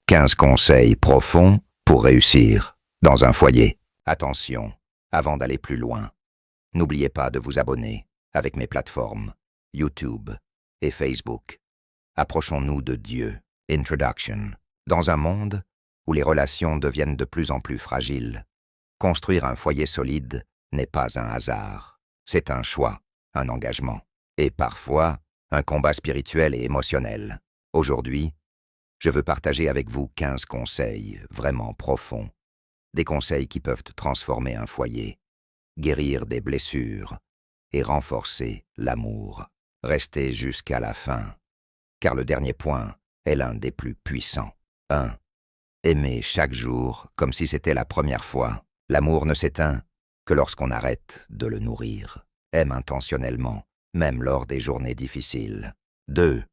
15 conseils profonds pour réussir dans un foyer. Attention, avant d'aller plus loin, n'oubliez pas de vous abonner avec mes plateformes YouTube et Facebook. Approchons-nous de Dieu. Introduction. Dans un monde où les relations deviennent de plus en plus fragiles, construire un foyer solide n'est pas un hasard. C'est un choix, un engagement, et parfois un combat spirituel et émotionnel. Aujourd'hui, je veux partager avec vous 15 conseils vraiment profonds. Des conseils qui peuvent transformer un foyer, guérir des blessures et renforcer l'amour. Restez jusqu'à la fin, car le dernier point est l'un des plus puissants. 1. Aimer chaque jour comme si c'était la première fois. L'amour ne s'éteint que lorsqu'on arrête de le nourrir. Aime intentionnellement, même lors des journées difficiles. 2.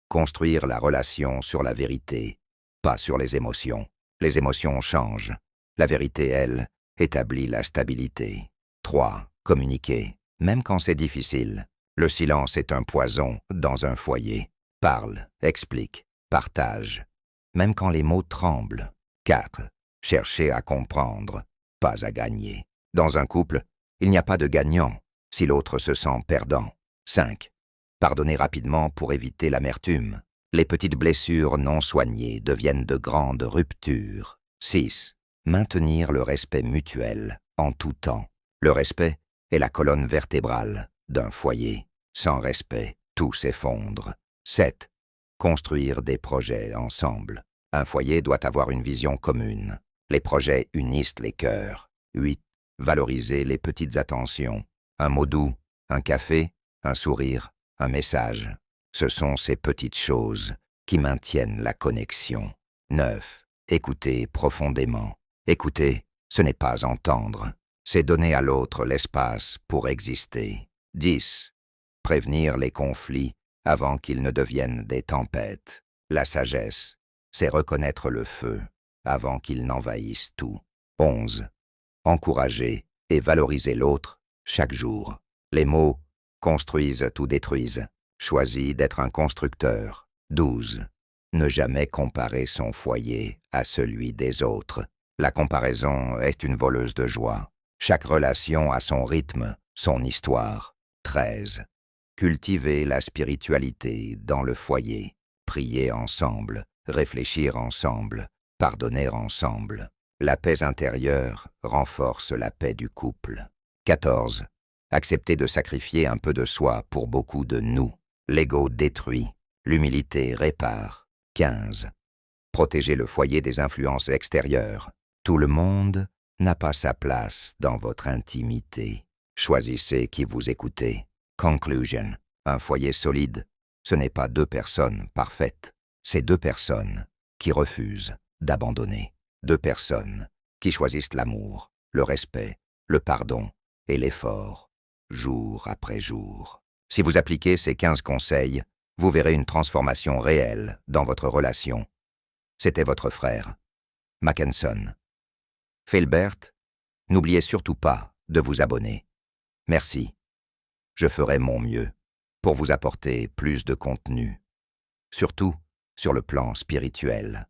Construire la relation sur la vérité, pas sur les émotions. Les émotions changent. La vérité, elle, établit la stabilité. 3. Communiquer, même quand c'est difficile. Le silence est un poison dans un foyer. Parle, explique, partage, même quand les mots tremblent. 4. Chercher à comprendre, pas à gagner. Dans un couple, il n'y a pas de gagnant si l'autre se sent perdant. 5. Pardonner rapidement pour éviter l'amertume. Les petites blessures non soignées deviennent de grandes ruptures. 6. Maintenir le respect mutuel en tout temps. Le respect est la colonne vertébrale d'un foyer. Sans respect, tout s'effondre. 7. Construire des projets ensemble. Un foyer doit avoir une vision commune. Les projets unissent les cœurs. 8. Valoriser les petites attentions. Un mot doux, un café, un sourire, un message. Ce sont ces petites choses qui maintiennent la connexion. 9. Écouter profondément. Écouter, ce n'est pas entendre. C'est donner à l'autre l'espace pour exister. 10. Prévenir les conflits avant qu'ils ne deviennent des tempêtes. La sagesse, c'est reconnaître le feu avant qu'il n'envahisse tout. 11. Encourager et valoriser l'autre chaque jour. Les mots construisent ou détruisent. Choisis d'être un constructeur. 12. Ne jamais comparer son foyer à celui des autres. La comparaison est une voleuse de joie. Chaque relation a son rythme, son histoire. 13. Cultiver la spiritualité dans le foyer. Prier ensemble, réfléchir ensemble, pardonner ensemble. La paix intérieure renforce la paix du couple. 14. Accepter de sacrifier un peu de soi pour beaucoup de nous. L'ego détruit, l'humilité répare. 15. Protéger le foyer des influences extérieures. Tout le monde n'a pas sa place dans votre intimité. Choisissez qui vous écoutez. Conclusion. Un foyer solide, ce n'est pas 2 personnes parfaites. C'est 2 personnes qui refusent d'abandonner. 2 personnes qui choisissent l'amour, le respect, le pardon et l'effort, jour après jour. Si vous appliquez ces 15 conseils, vous verrez une transformation réelle dans votre relation. C'était votre frère, Mackenson. Philbert, n'oubliez surtout pas de vous abonner. Merci. Je ferai mon mieux pour vous apporter plus de contenu, surtout sur le plan spirituel.